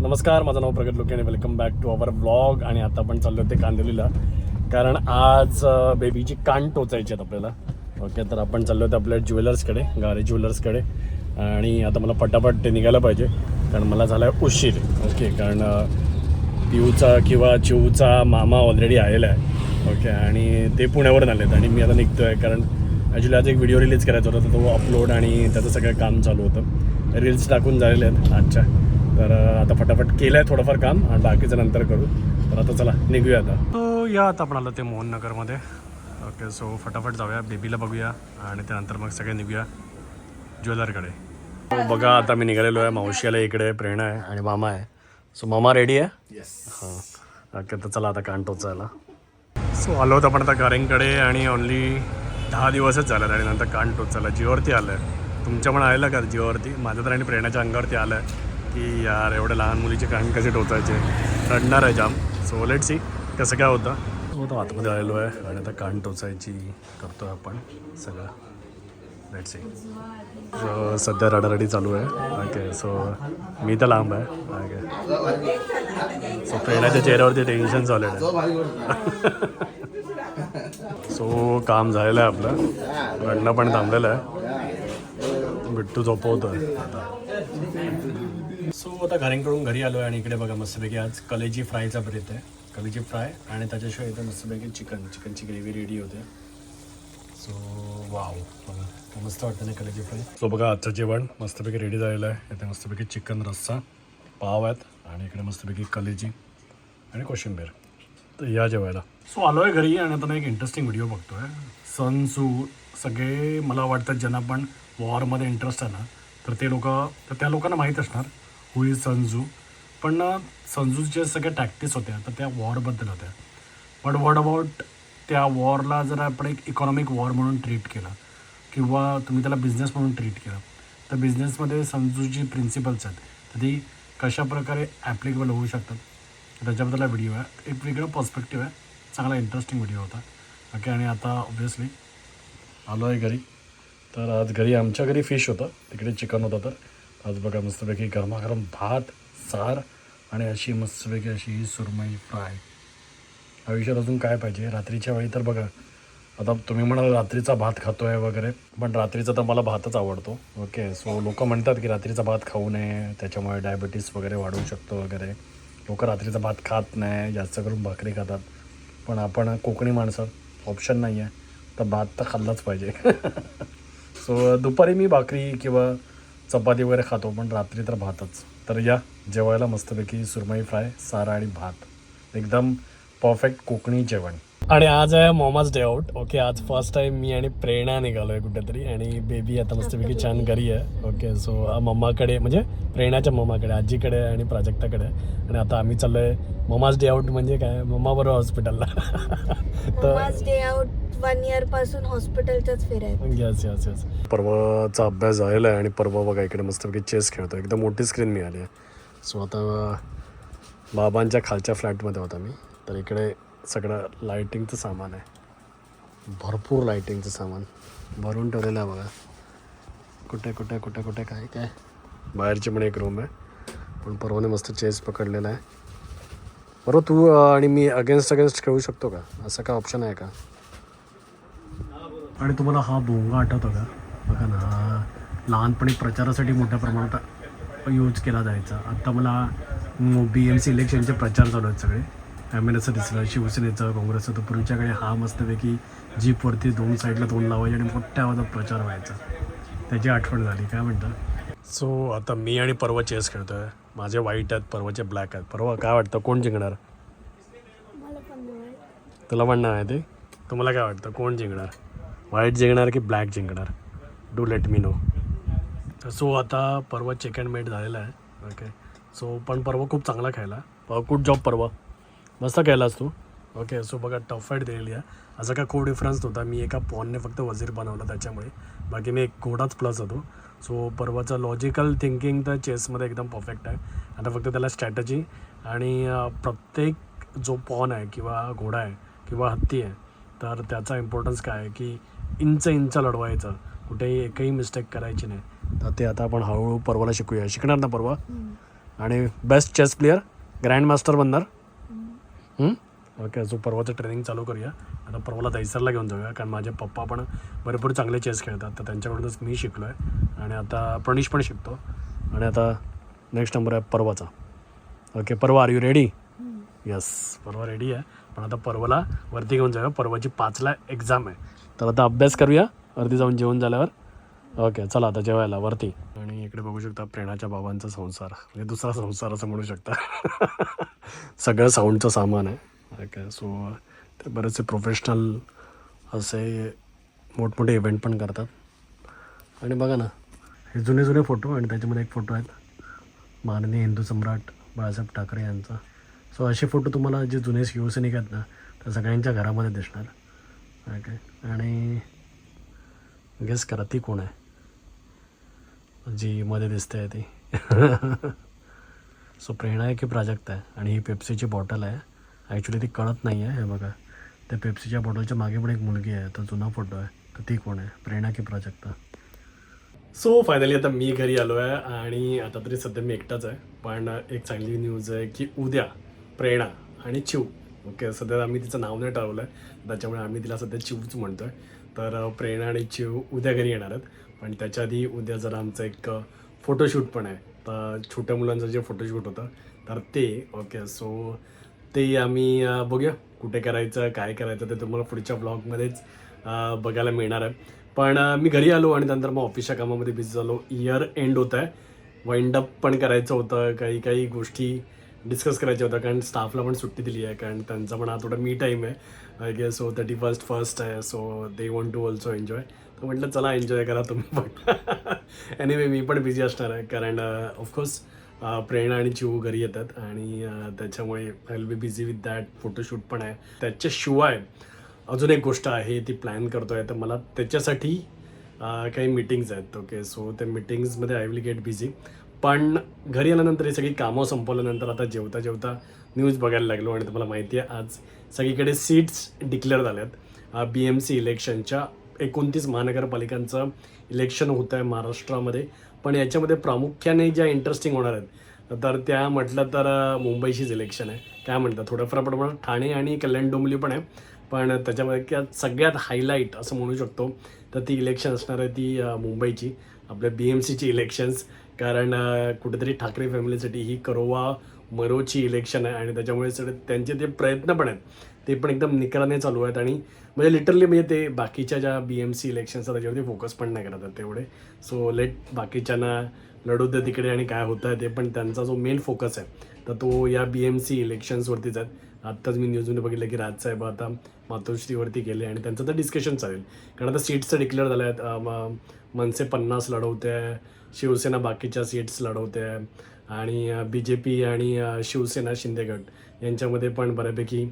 नमस्कार, माझं नाव प्रगत लोके आणि welcome back to our vlog. आणि आता आपण चाललो ते कांदिवलीला, कारण आज बेबीची कान टोचायची आहेत आपल्याला. ओके, तर आपण चाललो होतो आपल्या ज्वेलर्सकडे, गारे ज्वेलर्सकडे. आणि आता मला पटापट ते निघायला पाहिजे, कारण मला झाला आहे उशीर. ओके, कारण पिऊचा किंवा चिऊचा मामा ऑलरेडी आलेला आहे. ओके, आणि ते पुण्यावरून आलेत आणि मी आता निघतो आहे, कारण ॲक्च्युली आज एक व्हिडिओ रिलीज करायचा होता, तर तो अपलोड आणि त्याचं सगळं काम चालू होतं. रील्स टाकून झालेले आहेत आजच्या. तर आता फटाफट केलं आहे थोडंफार काम आणि बाकीचं नंतर करू. तर आता चला निघूया आता. तो या आता आपण आलो ते मोहन नगरमध्ये. ओके, सो फटाफट जाऊया, बेबीला बघूया आणि त्यानंतर मग सगळे निघूया ज्वेलरकडे. तो बघा, आता मी निघालेलो आहे. मावशी आला इकडे, प्रेरणा आहे आणि मामा आहे. सो मामा रेडी आहे? येस. हां, ओके, तर चला आता कान टोचायला. सो आलो होतो आपण आता गारेंकडे आणि ओनली 10 दिवसच झाले आणि नंतर कान टोचायला जीवावरती आलं आहे. तुमच्या पण आलेलं का जीवावरती? माझ्या तर आणि प्रेरणाच्या अंगावरती आलं आहे की यार एवढ्या लहान मुलीचे कान कसे टोचायचे, रडणार आहे जाम. सो लेट्स सी कसं काय होतं. तो आतमध्ये आलेलो आहे आणि आता कान टोचायची करतो आहे आपण सगळं. Let's see. सो सध्या रडारडी चालू आहे. ओके, सो मी तर लांब आहे. ओके, सो प्रेरणाच्या चेहऱ्यावरती टेन्शन चालू आहे. सो काम झालेलं आहे आपलं, रडणं पण थांबलेलं आहे. बिट्टू झोपवतो आहे आता. सो आता घरांकडून घरी आलो आहे आणि इकडे बघा मस्तपैकी आज कलेजी फ्रायचा ब्रेथ आहे. कलेजी फ्राय आणि त्याच्याशिवाय इथे मस्तपैकी चिकनची ग्रेव्ही रेडी होते. सो वाव, बघा मस्त वाटतं ना कलेजी फ्राय. सो बघा आजचं जेवण मस्तपैकी रेडी झालेलं आहे. इथे मस्तपैकी चिकन रस्सा, पाव आहेत आणि इकडे मस्तपैकी कलेजी आणि कोशिंबीर. तर या जेवायला. सो आलो आहे घरी आणि आता मी एक इंटरेस्टिंग व्हिडिओ बघतो आहे. सन सू सगळे मला वाटतं ज्यांना पण वॉरमध्ये इंटरेस्ट आहे ना, तर त्या लोकांना माहीत असणार हु इज संजू. पण संजूच्या सगळ्या टॅक्टिक्स होत्या तर त्या वॉरबद्दल होत्या. बट व्हॉट अबाउट त्या वॉरला जर आपण एक इकॉनॉमिक वॉर म्हणून ट्रीट केलं किंवा तुम्ही त्याला बिझनेस म्हणून ट्रीट केलं, तर बिझनेसमध्ये संजूची प्रिन्सिपल्स आहेत तर ती कशाप्रकारे ॲप्लिकेबल होऊ शकतात त्याच्याबद्दल हा व्हिडिओ आहे. एक वेगळं पर्स्पेक्टिव्ह आहे, चांगला इंटरेस्टिंग व्हिडिओ होता. ओके, आणि आता ऑब्व्हियसली आलो आहे घरी. तर आज घरी आमच्या घरी फिश होतं, तिकडे चिकन होतं. तर आज बघा मस्तपैकी गरमागरम भात, सार आणि अशी मस्तपैकी अशी सुरमई फ्राय. आयुष्यात अजून काय पाहिजे रात्रीच्या वेळी. तर बघा आता तुम्ही म्हणाल रात्रीचा भात खातो आहे वगैरे, पण रात्रीचा तर मला भातच आवडतो. ओके, सो लोक म्हणतात की रात्रीचा भात खाऊ नये, त्याच्यामुळे डायबिटीस वगैरे वाढू शकतो वगैरे. लोक रात्रीचा भात खात नाही, जास्त करून भाकरी खातात. पण आपण कोकणी माणसं, ऑप्शन नाही आहे तर भात तर खाल्लाच पाहिजे. सो दुपारी मी भाकरी किंवा चपाती वगैरे खातो, पण रात्री तर भातच. तर या जेवायला मस्तपैकी सुरमई फ्राय, सारा आणि भात, एकदम परफेक्ट कोकणी जेवण. आणि आज आहे मॉमाज डे आउट. ओके, आज फर्स्ट टाईम मी आणि प्रेरणा निघालो आहे कुठेतरी आणि बेबी आता मस्तपैकी छान घरी आहे. ओके, सो मम्माकडे म्हणजे प्रेरणाच्या मम्माकडे, आजीकडे आणि प्राजक्ताकडे. आणि आता आम्ही चाललो आहे मॉमाज डे आउट म्हणजे काय, मम्मा बरोबर हॉस्पिटलला. मॉमाज डे आउट 1 year पासून हॉस्पिटलच्याच फिरायचं. येस. परवाचा अभ्यास झालेला आहे आणि परवा बघा इकडे मस्तपैकी चेस खेळतो. एकदम मोठी स्क्रीन मिळाली आहे. सो आता बाबांच्या खालच्या फ्लॅटमध्ये होता मी, तर इकडे सगळं लायटिंगचं सामान आहे, भरपूर लायटिंगचं सामान भरून ठेवलेलं आहे बघा. कुठे काय बाहेरची पण एक रूम आहे. पण परवाने मस्त चेस पकडलेला आहे. बरोबर, तू आणि मी अगेन्स्ट खेळू शकतो का? असं काय ऑप्शन आहे का? आणि तुम्हाला हा भोंगा आठवतो का? बघा ना, हा लहानपणी प्रचारासाठी मोठ्या प्रमाणात यूज केला जायचा. आत्ता मला BMC इलेक्शनचे प्रचार चालू आहेत सगळे. MNSचं दिसलं, शिवसेनेचं, काँग्रेसचं. तर पूर्वीच्याकडे हा मस्तपैकी जीपवरती 2 साईडला 2 लावायचे आणि मोठ्या आवाजात प्रचार व्हायचा. त्याची आठवण झाली. काय म्हणता? सो आता मी आणि पर्व चेस खेळतो आहे. माझे व्हाईट आहेत, पर्वचे ब्लॅक आहेत. पर्व काय वाटतं कोण जिंकणार? तुला पण नाही आहे ते? तुम्हाला काय वाटतं कोण जिंकणार? व्हाईट जिंकणार की ब्लॅक जिंकणार? Do let me know. So आता पर्व चेक अँड मेट झालेला आहे. ओके, सो पण पर्व खूप चांगला खेळला. गुड जॉब पर्व, मस्त खेळलास तू. ओके, सो बघा टफ फाईट दिलेली आहे. असा काय खूप डिफरन्स नव्हता. मी एका पॉनने फक्त वजीर बनवला त्याच्यामुळे, बाकी मी एक घोडाच प्लस होतो. सो पर्वाचं लॉजिकल थिंकिंग तर चेसमध्ये एकदम परफेक्ट आहे. आता फक्त त्याला स्ट्रॅटजी आणि प्रत्येक जो पॉन आहे किंवा घोडा आहे किंवा हत्ती आहे, तर त्याचा इम्पॉर्टन्स काय आहे की इंच लढवायचं, कुठेही एकही मिस्टेक करायची नाही. तर ते आता आपण हळूहळू पर्वाला शिकूया. शिकणार ना पर्वा? आणि best chess player, grand master बनणार. ओके, सो परवाचं ट्रेनिंग चालू करूया. आता परवाला दहिसरला घेऊन जाऊया, कारण माझे पप्पा पण भरपूर चांगले चेस खेळतात, तर त्यांच्याकडूनच मी शिकलो आहे. आणि आता प्रणीश पण शिकतो. आणि आता नेक्स्ट नंबर आहे परवाचा. ओके परवा, आर यू रेडी? यस, परवा रेडी आहे. पण आता परवाला वरती घेऊन जाऊया. परवाची 5ला एक्झाम आहे, तर आता अभ्यास करूया वरती जाऊन जेवण झाल्यावर. ओके चला आता जेवायला वरती. आणि इकडे बघू शकता प्रेरणाच्या बाबांचा संसार, म्हणजे दुसरा संसार असं म्हणू शकता. सगळं साऊंडचं सामान आहे. ओके, सो ते बरेचसे प्रोफेशनल असे मोठमोठे इव्हेंट पण करतात. आणि बघा ना, हे जुने जुने फोटो, आणि त्याच्यामध्ये एक फोटो आहेत माननीय हिंदू सम्राट बाळासाहेब ठाकरे यांचा. सो असे फोटो तुम्हाला जे जुने शिवसैनिक आहेत ना, त्या सगळ्यांच्या घरामध्ये दिसणार. ओके, आणि गेस करा ती कोण आहे जी मध्ये दिसते आहे ती. सो प्रेरणा आहे की प्राजक्ता आहे. आणि ही पेप्सीची बॉटल आहे. ॲक्च्युली ती कळत नाही आहे. हे बघा, त्या पेप्सीच्या बॉटलच्या मागे पण एक मुलगी आहे, तो जुना फोटो आहे. तर ती कोण आहे, प्रेरणा की प्राजक्ता? सो फायनली आता मी घरी आलो आहे, आणि आता तरी सध्या मी एकटाच आहे. पण एक चांगली न्यूज आहे की उद्या प्रेरणा आणि चिव, ओके सध्या आम्ही तिचं नाव नाही ठरवलं आहे, त्याच्यामुळे आम्ही तिला सध्या चिवच म्हणतो आहे. तर प्रेरणा आणि चिव उद्या घरी येणार आहेत. पण त्याच्या आधी उद्या जरा आमचं एक फोटोशूट पण आहे. तर छोट्या मुलांचं जे फोटोशूट होतं तर ते, ओके सो ते आम्ही बघूया कुठे करायचं, काय करायचं, ते तुम्हाला पुढच्या ब्लॉगमध्येच बघायला मिळणार आहे. पण मी घरी आलो आणि नंतर मग ऑफिसच्या कामामध्ये बिझी झालो. इयर एंड होत आहे, वाइंड अप पण करायचं होतं, काही गोष्टी डिस्कस करायच्या होत्या, कारण स्टाफला पण सुट्टी दिली आहे, कारण त्यांचा पण हा थोडा मी टाईम आहे. I guess so 31st first आहे, so they want to also enjoy. तर म्हटलं चला एन्जॉय करा तुम्ही पण. एनिवे मी पण बिझी असणार आहे, कारण ऑफकोर्स प्रेरणा आणि चिव घरी येतात, आणि त्याच्यामुळे I will be busy with that. Photoshoot पण आहे. त्याच्याशिवाय अजून एक गोष्ट आहे ती प्लॅन करतो आहे, तर मला त्याच्यासाठी काही मीटिंग्स आहेत. ओके, सो त्या मीटिंग्समध्ये आय विल गेट बिझी. पण घरी आल्यानंतर ही सगळी कामं संपवल्यानंतर आता जेवता जेवता न्यूज बघायला लागलो, आणि तुम्हाला माहिती आहे आज सगळीकडे सीट्स डिक्लेअर झाल्यात. BMC इलेक्शनच्या 29 महानगरपालिकांचं इलेक्शन होतं आहे महाराष्ट्रामध्ये. पण याच्यामध्ये प्रामुख्याने ज्या इंटरेस्टिंग होणार आहेत तर त्या म्हटलं तर मुंबईचीच इलेक्शन आहे. काय म्हणतात, थोड्याफार प्रमाणात ठाणे आणि कल्याण डोंबिवली पण आहे, पण त्याच्यामध्ये सगळ्यात हायलाईट असं म्हणू शकतो तर ती इलेक्शन असणार आहे ती मुंबईची, आपल्या BMCची इलेक्शन्स. कारण कुठेतरी ठाकरे फॅमिलीसाठी ही करोवा मरोची इलेक्शन आहे, आणि त्याच्यामुळे सगळे त्यांचे ते प्रयत्न पण आहेत ते पण एकदम निकराने चालू आहेत. आणि म्हणजे लिटरली म्हणजे ते बाकीच्या ज्या BMC इलेक्शन्स त्याच्यावरती फोकस पण नाही करत आहेत तेवढे. सो लेट बाकीच्यांना लढू दे तिकडे, आणि काय होतं आहे ते. पण त्यांचा जो मेन फोकस आहे तर तो या BMC इलेक्शन्सवरतीच आहेत. आत्ताच मी न्यूजमध्ये बघितलं की राजसाहेब आता मातोश्रीवरती गेले, आणि त्यांचं तर डिस्कशन चालेल, कारण आता सीट्स डिक्लेअर झाल्या आहेत. मनसे 50 लढवते आहे, शिवसेना बाकीच्या सीट्स लढवते आहे, आणि BJP आणि शिवसेना शिंदेगड यांच्यामध्ये पण बऱ्यापैकी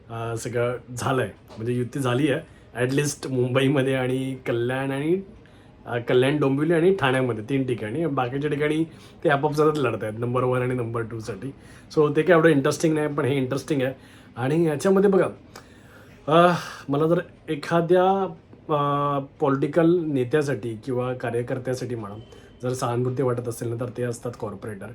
सगळं झालं आहे, म्हणजे युती झाली आहे ॲटलिस्ट मुंबईमध्ये, आणि कल्याण डोंबिवली आणि ठाण्यामध्ये 3 ठिकाणी. बाकीच्या ठिकाणी ते आपापसातच लढत आहेत नंबर 1 आणि नंबर 2 साठी. सो ते काय एवढं इंटरेस्टिंग नाही, पण हे इंटरेस्टिंग आहे. आणि याच्यामध्ये बघा, मला जर एखाद्या पॉलिटिकल नेत्यासाठी किंवा कार्यकर्त्यासाठी म्हणा जर सहानुभूती वाटत असेल ना, तर ते असतात कॉर्पोरेटर.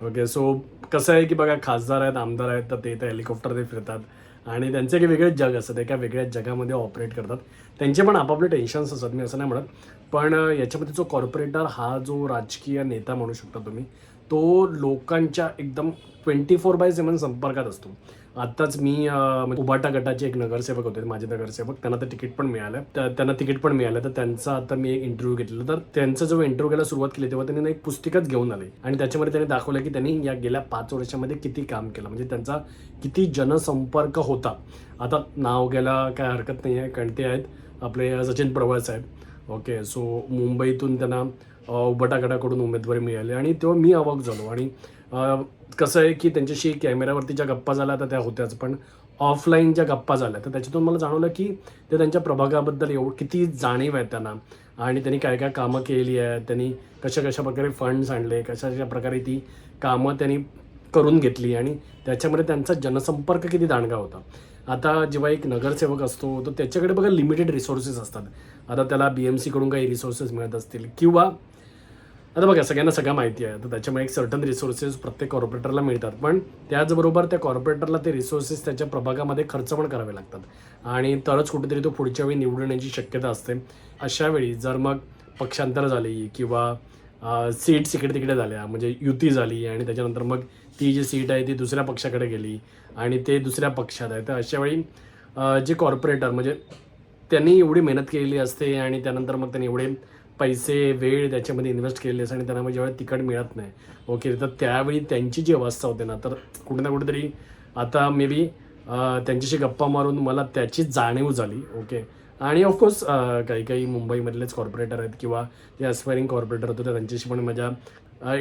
ओके, सो कसं आहे की बघा, खासदार आहेत, आमदार आहेत, तर ते हेलिकॉप्टरने फिरतात, आणि त्यांचे काही वेगळेच जग असतात, एका वेगळ्याच जगामध्ये ऑपरेट करतात. त्यांचे पण आपापले टेन्शन्स असतात, मी असं नाही म्हणत. पण याच्यामध्ये जो कॉर्पोरेटर हा जो राजकीय नेता म्हणू शकता तुम्ही, तो लोकांच्या एकदम 24/7 संपर्कात असतो. आत्ताच मी उबाटा गटाचे एक नगरसेवक होते, माझे नगरसेवक, त्यांना तर तिकीट पण मिळालं, तर त्यांचा आता मी एक इंटरव्ह्यू घेतलेला. तर त्यांचा जो इंटरव्ह्यू घ्यायला सुरुवात केली तेव्हा त्यांनी एक पुस्तिकाच घेऊन आले, आणि त्याच्यामध्ये त्यांनी दाखवलं की त्यांनी या गेल्या 5 वर्षामध्ये किती काम केलं, म्हणजे त्यांचा किती जनसंपर्क होता. आता नाव घ्यायला काय हरकत नाही आहे, कारण ते आहेत आपले सचिन प्रवळ साहेब. ओके, सो मुंबईतून त्यांना उबाटा गटाकडून उमेदवारी मिळाली, आणि तेव्हा मी अवाक झालो. आणि कसं आहे की त्यांच्याशी कॅमेऱ्यावरती ज्या गप्पा झाल्या तर त्या होत्याच, पण ऑफलाईन ज्या गप्पा झाल्या तर त्याच्यातून मला जाणवलं की ते त्यांच्या प्रभागाबद्दल किती जाणीव आहे त्यांना, आणि त्यांनी काय काय कामं केली आहे, त्यांनी कशा प्रकारे फंड्स आणले, कशा प्रकारे ती कामं त्यांनी करून घेतली, आणि त्याच्यामध्ये त्यांचा जनसंपर्क किती दांडगा होता. आता जेव्हा एक नगरसेवक असतो तर त्याच्याकडे बघा लिमिटेड रिसोर्सेस असतात. आता त्याला BMC कडून काही रिसोर्सेस मिळत असतील, किंवा आता बघा सगळ्यांना सगळं माहिती आहे, तर त्याच्यामुळे एक सर्टन रिसोर्सेस प्रत्येक कॉर्पोरेटरला मिळतात, पण त्याचबरोबर त्या कॉर्पोरेटरला ते रिसोर्सेस त्याच्या प्रभागामध्ये खर्च पण करावे लागतात आणि तरच कुठेतरी तो पुढच्या वेळी निवडून येण्याची शक्यता असते. अशा वेळी जर मग पक्षांतर झाली किंवा सीट्स इकडे तिकडे झाल्या, म्हणजे युती झाली आणि त्याच्यानंतर मग ती जी सीट आहे ती दुसऱ्या पक्षाकडे गेली आणि ते दुसऱ्या पक्षात आहे, तर अशा वेळी जे कॉर्पोरेटर म्हणजे त्यांनी एवढी मेहनत केलेली असते आणि त्यानंतर मग त्यांनी एवढे पैसे वेळ त्याच्यामध्ये इन्व्हेस्ट केलेले असते आणि त्यांना मग ज्यावेळी तिकीट मिळत नाही, ओके, तर त्यावेळी त्यांची जी अवस्था होते ना, तर कुठे ना कुठेतरी आता मे बी त्यांच्याशी गप्पा मारून मला त्याची जाणीव झाली, ओके. आणि ऑफकोर्स काही काही मुंबईमधलेच कॉर्पोरेटर आहेत किंवा जे ॲस्पायरिंग कॉर्पोरेटर होते, तर त्यांच्याशी पण माझ्या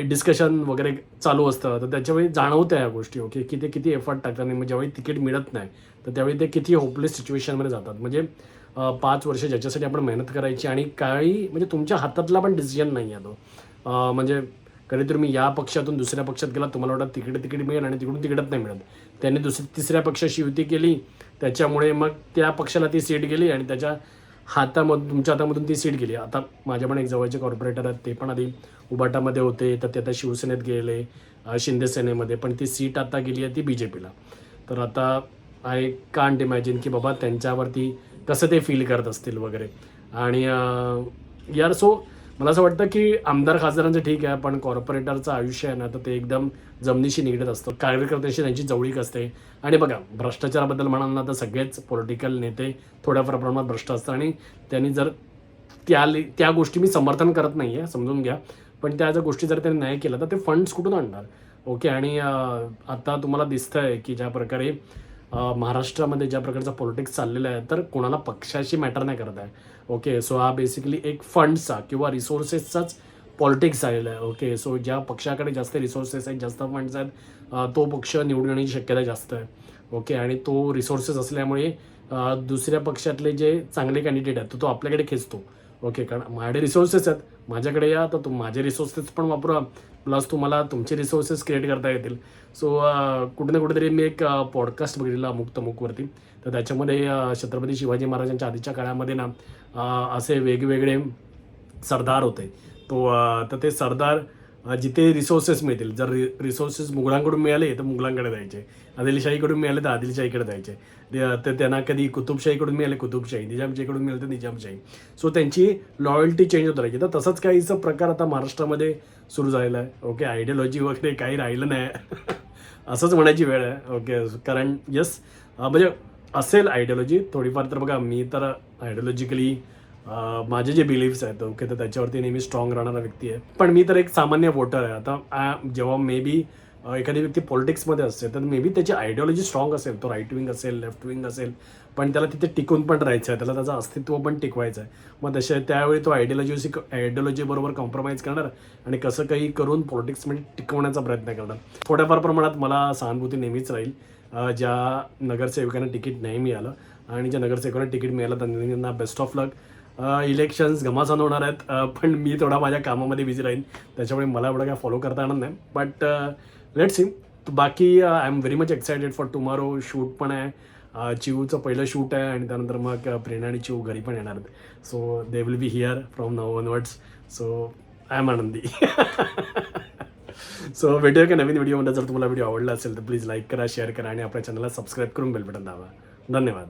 डिस्कशन वगैरे चालू असतं, तर त्याच्यावेळी जाणवत्या या गोष्टी, ओके, की ते किती एफर्ट टाकतात आणि मग ज्यावेळी तिकीट मिळत नाही तर त्यावेळी ते किती होपलेस सिच्युएशनमध्ये जातात. म्हणजे 5 वर्ष ज्याच्यासाठी आपण मेहनत करायची आणि काही म्हणजे तुमच्या हातातला पण डिसिजन नाही आहे तो. म्हणजे कधी तुम्ही या पक्षातून दुसऱ्या पक्षात गेला, तुम्हाला वाटतं तिकीट मिळेल आणि तिकडून तिकीटच नाही मिळत. त्यांनी तिसऱ्या पक्षाशी युती केली, त्याच्यामुळे मग त्या पक्षाला ती सीट गेली आणि त्याच्या हातामधून तुमच्या हातामधून ती सीट गेली. आता माझ्या पण एक जवळचे कॉर्पोरेटर आहेत, ते पण आधी उबाटामध्ये होते, तर ते आता शिवसेनेत गेले, शिंदे सेनेमध्ये, पण ती सीट आता गेली आहे ती BJPला. तर आता आय कांट इमॅजिन की बाबा त्यांच्यावरती कसं ते फील करत असतील वगैरे. आणि यार सो मला असं वाटतं की आमदार खासदारांचं ठीक आहे, पण कॉर्पोरेटरचं आयुष्य आहे ना, तर ते एकदम जमिनीशी निगडीत असतं. कार्यकर्त्याशी त्यांची जवळीक असते. आणि बघा भ्रष्टाचाराबद्दल म्हणाल ना, तर सगळेच पॉलिटिकल नेते थोड्याफार प्रमाणात भ्रष्ट असतात आणि त्यांनी जर त्या गोष्टी मी समर्थन करत नाही आहे, समजून घ्या, पण त्या जर गोष्टी जर त्यांनी नाही केल्या तर ते फंड्स कुठून आणणार, ओके. आणि आता तुम्हाला दिसतं आहे की ज्या प्रकारे महाराष्ट्रामध्ये ज्या प्रकारचं पॉलिटिक्स चाललेलं आहे, तर कोणाला पक्षाशी मॅटर नाही करत आहे, ओके. सो हा बेसिकली एक फंड्सचा किंवा रिसोर्सेसचाच पॉलिटिक्स आलेला आहे, ओके. सो ज्या पक्षाकडे जास्त रिसोर्सेस आहेत, जास्त फंड्स आहेत, तो पक्ष निवडून येण्याची शक्यता जास्त आहे, ओके. आणि तो रिसोर्सेस असल्यामुळे दुसऱ्या पक्षातले जे चांगले कॅन्डिडेट आहेत तो आपल्याकडे खेचतो, ओके. कारण माझे रिसोर्सेस आहेत, माझ्याकडे या, तर माझे रिसोर्सेस पण वापरा, प्लस तुम्हाला तुमचे रिसोर्सेस क्रिएट करता येतील. सो कुठे ना कुठेतरी मी एक पॉडकास्ट बघितलेला अमुक-तमुकवरती, तर त्याच्यामध्ये छत्रपती शिवाजी महाराजांच्या आधीच्या काळामध्ये ना असे वेगवेगळे सरदार होते. तर ते सरदार जिथे रिसोर्सेस मिळतील, जर रिसोर्सेस मुघलांकडून मिळाले तर मुघलांकडे जायचे, आदिलशाहीकडून मिळाले तर आदिलशाहीकडे जायचे, तर त्यांना कधी कुतुबशाहीकडून मिळाले कुतुबशाही, निजामशाहीकडून मिळाले तर निजामशाही. सो त्यांची लॉयल्टी चेंज होत राहायची. तर तसंच काहीचा प्रकार आता महाराष्ट्रामध्ये सुरू झालेला आहे, ओके. आयडियोलॉजी वगैरे काही राहिलं नाही असंच म्हणायची वेळ आहे, ओके. कारण यस म्हणजे असेल आयडियोलॉजी थोडीफार, तर बघा मी तर आयडियोलॉजिकली माझे जे बिलीफ्स आहेत, ओके, तर त्याच्यावरती नेहमी स्ट्रॉंग राहणारा व्यक्ती आहे. पण मी तर एक सामान्य वोटर आहे. आता जेव्हा मे बी एखादी व्यक्ती पॉलिटिक्समध्ये असते, तर मे बी त्याची आयडियोलॉजी स्ट्रॉंग असेल, तो राईट विंग असेल, लेफ्ट विंग असेल, पण त्याला तिथे टिकून पण राहायचं आहे, त्याला त्याचं अस्तित्व पण टिकवायचं आहे. मग त्यावेळी तो आयडियोलॉजीबरोबर कॉम्प्रोमाइज करणार आणि कसं काही करून पॉलिटिक्समध्ये टिकवण्याचा प्रयत्न करणार. थोड्याफार प्रमाणात मला सहानुभूती नेहमीच राहील ज्या नगरसेवकांना तिकीट नाही मिळालं, आणि ज्या नगरसेवकांना तिकीट मिळालं त्यांना बेस्ट ऑफ लक. इलेक्शन्स घमासान होणार आहेत, पण मी थोडा माझ्या कामामध्ये बिझी राहीन, त्याच्यामुळे मला एवढं काय फॉलो करता येणार नाही. But let's see. बाकी I am very much excited for tomorrow. Shoot पण आहे, चिवचं पहिलं शूट आहे आणि त्यानंतर मग प्रेरणा आणि चिव घरी पण येणार आहेत. So they will be here from now onwards. So I am आनंदी. सो भेटूया का नवीन व्हिडिओमध्ये. जर तुम्हाला व्हिडिओ आवडला असेल तर प्लीज लाईक करा, शेअर करा आणि आपल्या चॅनलला सबस्क्राईब करून बेल बटन दाबा. धन्यवाद.